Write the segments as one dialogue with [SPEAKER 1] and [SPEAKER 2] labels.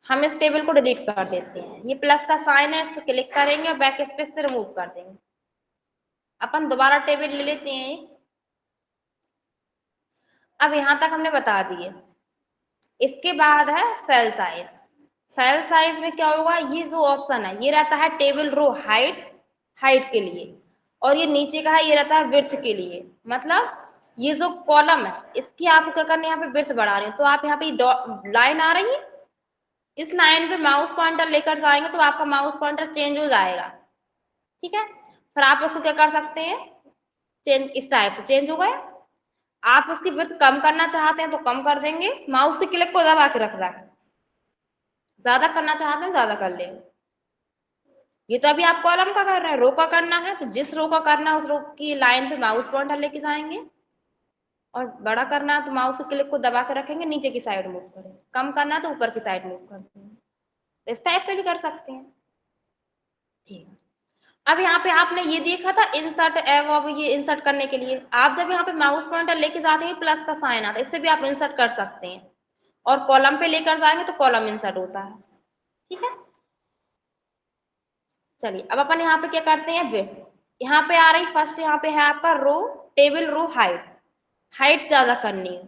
[SPEAKER 1] हम इस टेबल को डिलीट कर देते हैं। ये प्लस का साइन है, इस पर क्लिक करेंगे और बैक स्पेस से रिमूव कर देंगे। अपन दोबारा टेबल ले लेते हैं। अब यहां तक हमने बता दिए। इसके बाद है सेल साइज। सेल साइज में क्या होगा, ये जो ऑप्शन है ये रहता है टेबल रो हाइट, हाइट के लिए, और ये नीचे का है ये रहता है विड्थ के लिए। मतलब ये जो कॉलम है इसकी आपको क्या करना है, यहाँ पे विड्थ बढ़ा रहे हैं तो आप यहाँ पे लाइन आ रही है, इस लाइन पे माउस पॉइंटर लेकर जाएंगे तो आपका माउस पॉइंटर चेंज हो जाएगा। ठीक है, फिर आप उसको क्या कर सकते हैं, चेंज इस टाइप से चेंज हो गया। आप उसकी विड्थ कम करना चाहते हैं तो कम कर देंगे, माउस से क्लिक को दबा के रख रहा है। ज्यादा करना चाहते हैं ज्यादा कर लें। ये तो अभी आप कॉलम का कर रहे हैं, रो का करना है तो जिस रो का करना है उस रो की लाइन पे माउस पॉइंटर लेके जाएंगे, और बड़ा करना है तो माउस के क्लिक को दबा के रखेंगे, नीचे की साइड मूव करें, कम करना है तो ऊपर की साइड मूव करते हैं। तो इस टाइप से भी कर सकते हैं। ठीक है, अब यहाँ पे आपने ये देखा था इंसर्ट एव, अब ये इंसर्ट करने के लिए आप जब यहाँ पे माउस पॉइंटर लेके जाते हैं प्लस का साइन आता है, इससे भी आप इंसर्ट कर सकते हैं, और कॉलम पे लेकर जाएंगे तो कॉलम इंसर्ट होता है। ठीक है, चलिए अब अपन यहाँ पे क्या करते हैं, विड्थ। यहाँ पे आ रही फर्स्ट, यहाँ पे है आपका रो, टेबल रो हाइट, हाइट ज्यादा करनी है।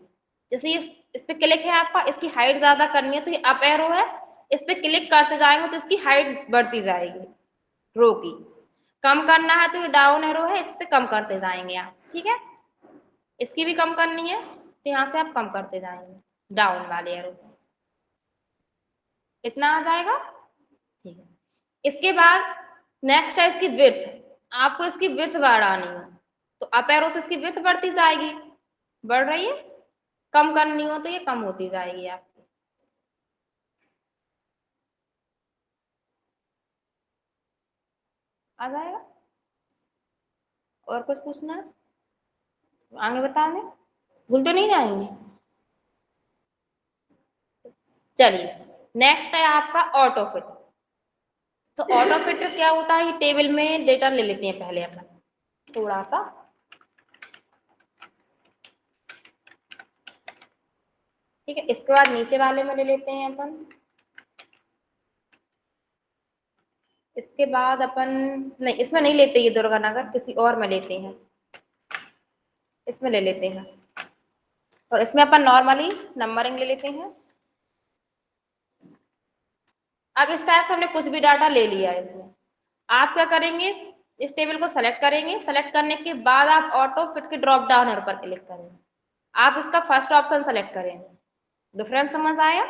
[SPEAKER 1] जैसे ये इस पे क्लिक है आपका, इसकी हाइट ज्यादा करनी है तो ये अप एरो है, इस पे क्लिक करते जाएंगे तो इसकी हाइट बढ़ती जाएगी रो की। कम करना है तो ये डाउन एरो है, इससे कम करते जाएंगे आप। ठीक है, इसकी भी कम करनी है तो यहाँ से आप कम करते जाएंगे डाउन वाले एरो से, इतना आ जाएगा। ठीक है, इसके बाद नेक्स्ट है इसकी विड्थ। आपको इसकी विड्थ बढ़ानी है तो अप एरो से इसकी विड्थ बढ़ती जाएगी, बढ़ रही है। कम करनी हो तो ये कम होती जाएगी आपकी। आ जाएगा। और कुछ पूछना है आगे बता दें, भूल तो नहीं जाएंगे। चलिए नेक्स्ट है आपका ऑटो फिट। तो ऑटो फिट क्या होता है, ये टेबल में डेटा ले लेते हैं पहले अपन थोड़ा सा। ठीक है, इसके बाद नीचे वाले में ले लेते हैं अपन। इसके बाद अपन, नहीं इसमें नहीं लेते, ये दुर्गानगर किसी और में लेते हैं, इसमें ले लेते हैं। और इसमें अपन नॉर्मली नंबरिंग ले लेते हैं। अब इस टाइप से हमने कुछ भी डाटा ले लिया है इसमें। आप क्या करेंगे, इस टेबल को सेलेक्ट करेंगे, सेलेक्ट करने के बाद आप ऑटो फिट के ड्रॉप डाउन एरो पर क्लिक करेंगे। आप इसका फर्स्ट ऑप्शन सेलेक्ट करेंगे। डिफरेंस समझ आया।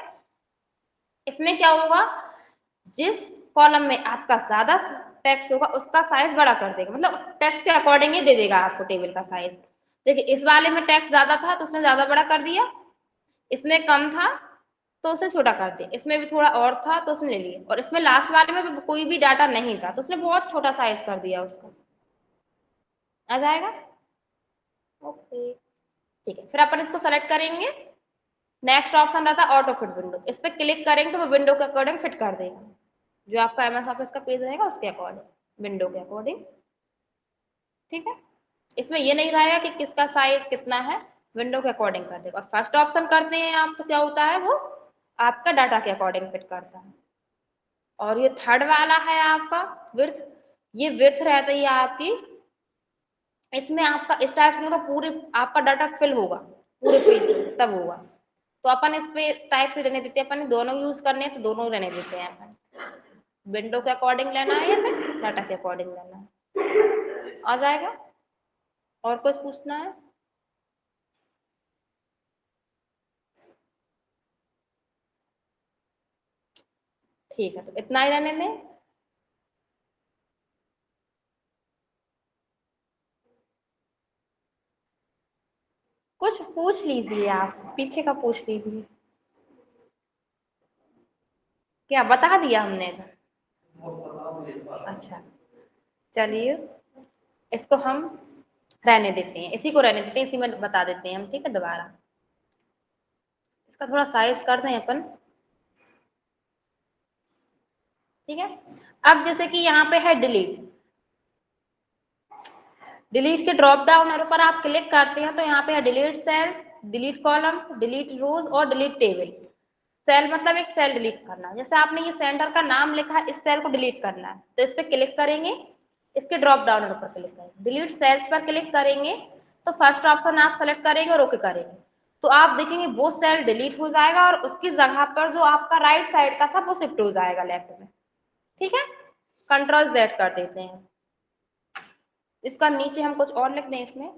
[SPEAKER 1] इसमें क्या होगा, जिस कॉलम में आपका ज्यादा टेक्स्ट होगा उसका साइज बड़ा कर देगा, मतलब टेक्स्ट के अकॉर्डिंग ही दे देगा आपको टेबल का साइज। देखिए इस वाले में टेक्स्ट ज्यादा था तो उसने ज्यादा बड़ा कर दिया, इसमें कम था तो उसने छोटा कर दिया, इसमें भी थोड़ा और था तो उसने ले लिया, और इसमें लास्ट वाले में भी कोई भी डाटा नहीं था तो उसने बहुत छोटा साइज कर दिया उसका। आ जाएगा। ओके, ठीक है, फिर अपन इसको सेलेक्ट करेंगे। नेक्स्ट ऑप्शन रहता है ऑटो फिट विंडो, इस पर क्लिक करेंगे तो वो विंडो के अकॉर्डिंग फिट कर देगा, जो आपका एमएस ऑफिस का पेज रहेगा उसके अकॉर्डिंग, विंडो के अकॉर्डिंग। ठीक है, इसमें ये नहीं रहेगा कि किसका साइज कितना है, विंडो के अकॉर्डिंग कर देगा। और फर्स्ट ऑप्शन करते हैं आप तो क्या होता है, वो आपका डाटा के अकॉर्डिंग फिट करता है। और ये थर्ड वाला है आपका विड्थ, ये विड्थ रहती है आपकी, इसमें आपका इस टाइप से मतलब पूरे आपका डाटा फिल होगा पूरे पेज में तब होगा। तो अपन इस पे इस टाइप से रहने देते हैं, अपन दोनों यूज करने हैं तो दोनों रहने देते हैं अपन, विंडो के अकॉर्डिंग लेना है या फिर डाटा के अकॉर्डिंग लेना है। आ जाएगा। और कुछ पूछना है। ठीक है, तो इतना ही रहने दें। कुछ पूछ लीजिए, आप पीछे का पूछ लीजिए। क्या बता दिया हमने अच्छा, चलिए इसको हम रहने देते हैं, इसी को रहने देते हैं, इसी में बता देते हैं हम। ठीक है, दोबारा इसका थोड़ा साइज कर दें अपन। ठीक है, अब जैसे कि यहाँ पे है डिलीट, डिलीट के ड्रॉप डाउन एरो पर आप क्लिक करते हैं तो यहाँ पे है delete cells, delete columns, delete rows और डिलीट टेबल। सेल मतलब एक सेल डिलीट करना। जैसे आपने ये सेंटर का नाम लिखा है, इस सेल को डिलीट करना है तो इस पर क्लिक करेंगे, इसके ड्रॉप डाउन पर क्लिक करेंगे, डिलीट सेल्स पर क्लिक करेंगे तो फर्स्ट ऑप्शन आप सेलेक्ट करेंगे और ओके करेंगे तो आप देखेंगे वो सेल डिलीट हो जाएगा और उसकी जगह पर जो आपका राइट साइड का था वो शिफ्ट हो जाएगा लेफ्ट में। ठीक है, कंट्रोल जेड कर देते हैं। इसका नीचे हम कुछ और लिख दें इसमें।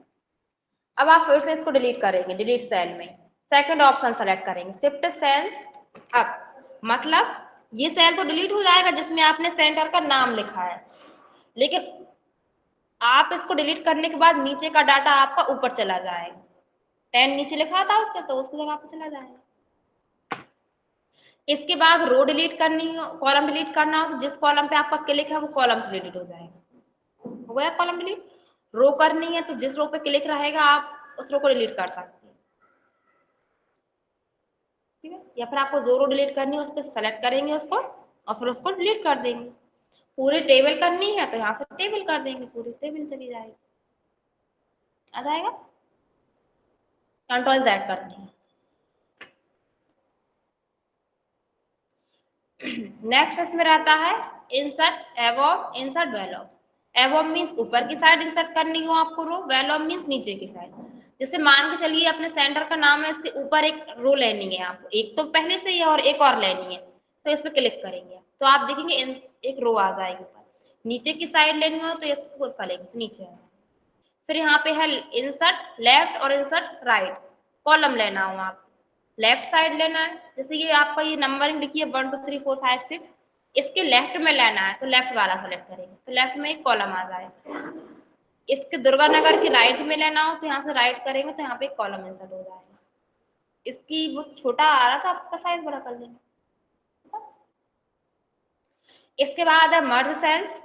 [SPEAKER 1] अब आप फिर से इसको डिलीट करेंगे, डिलीट सेल में सेकंड ऑप्शन सेलेक्ट करेंगे, शिफ्ट सेल्स अप, मतलब ये सेल तो डिलीट हो जाएगा जिसमें आपने सेंटर का नाम लिखा है, लेकिन आप इसको डिलीट करने के बाद नीचे का डाटा आपका ऊपर चला जाएगा। 10 नीचे लिखा था उसके तो उसकी जगह पे चला जाएगा। इसके बाद रो डिलीट करनी हो, कॉलम डिलीट करना हो तो जिस कॉलम पे आपका क्लिक है वो कॉलम से डिलीट हो जाएगा। हो गया कॉलम डिलीट। रो करनी है तो जिस रो पे क्लिक रहेगा आप उस रो को डिलीट कर सकते हैं। ठीक है, या फिर आपको जो रो डिलीट करनी है उस पर सेलेक्ट करेंगे उसको और फिर उसको डिलीट कर देंगे। पूरी टेबल करनी है तो यहाँ से टेबल कर देंगे, पूरी टेबल चली जाएगी, आ जाएगा। कंट्रोल जेड करनी है। नेक्स्ट इसमें रहता है इंसर्ट एबोव, इंसर्ट बेलो। एबोव मीन्स ऊपर की साइड इंसर्ट करनी हो आपको रो, बेलो मीन्स नीचे की साइड। जैसे मान के चलिए अपने सेंटर का नाम है, इसके ऊपर एक रो लेनी है आपको, एक तो पहले से ही है और एक और लेनी है तो इस पर क्लिक करेंगे तो आप देखेंगे एक रो आ जाएगी ऊपर। नीचे की साइड लेनी हो तो इसको करेंगे तो नीचे आएगा। फिर यहाँ पे है इंसर्ट लेफ्ट और इंसर्ट राइट, कॉलम लेना हो आप, लेफ्ट साइड लेना है। जैसे ये आपका ये नंबरिंग लिखिए 1 2 3 4 5 6, इसके लेफ्ट में लेना है तो लेफ्ट वाला सेलेक्ट करेंगे तो लेफ्ट में एक कॉलम आ जाएगा। इसके दुर्गानगर के राइट में लेना हो तो यहाँ से राइट करेंगे तो यहाँ पे एक कॉलम इंसर्ट हो जाएगा। इसकी वो छोटा आ रहा था, आप इसका साइज बड़ा कर लेंगे। इसके बाद है मर्ज सेल्स।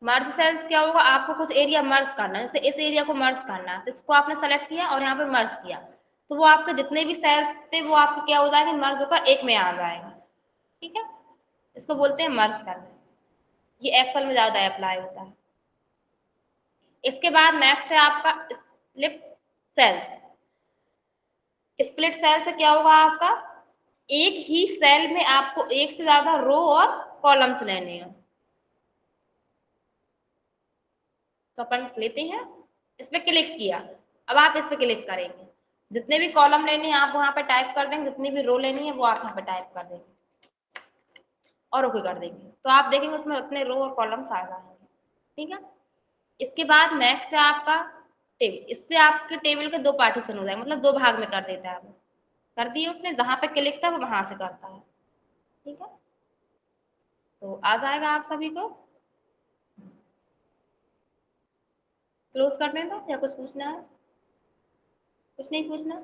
[SPEAKER 1] मर्ज सेल्स क्या होगा, आपको कुछ एरिया मर्ज करना है, जैसे इस एरिया को मर्ज करना है तो इसको आपने सेलेक्ट किया और यहाँ पे मर्ज किया तो वो आपके जितने भी सेल्स थे वो आपके क्या हो जाएंगे, मर्ज होकर एक में आ जाएगा। ठीक है, इसको बोलते हैं मर्ज करना। ये एक्सेल में ज्यादा अप्लाई होता है। इसके बाद नेक्स्ट है आपका स्प्लिट सेल्स। स्प्लिट सेल से क्या होगा आपका, एक ही सेल में आपको एक से ज्यादा रो और कॉलम्स लेने हैं। तो अपन लेते हैं, इस पे क्लिक किया, अब आप इस पे क्लिक करेंगे, जितने भी कॉलम लेने हैं आप वहां पे टाइप कर देंगे, जितनी भी रो लेनी है वो आप यहाँ पे टाइप कर देंगे और ओके कर देंगे तो आप देखेंगे उसमें उतने रो और कॉलम्स आ जाएंगे। ठीक है, इसके बाद नेक्स्ट है आपका टेबल। इससे आपके टेबल के दो पार्टीशन हो जाएंगे, मतलब दो भाग में कर देता है वो, कर दिए उसने, जहां पे क्लिक था वो वहां से करता है। ठीक है, तो आ जाएगा आप सभी को। क्लोज कर दें तो या कुछ पूछना है, कुछ नहीं पूछना।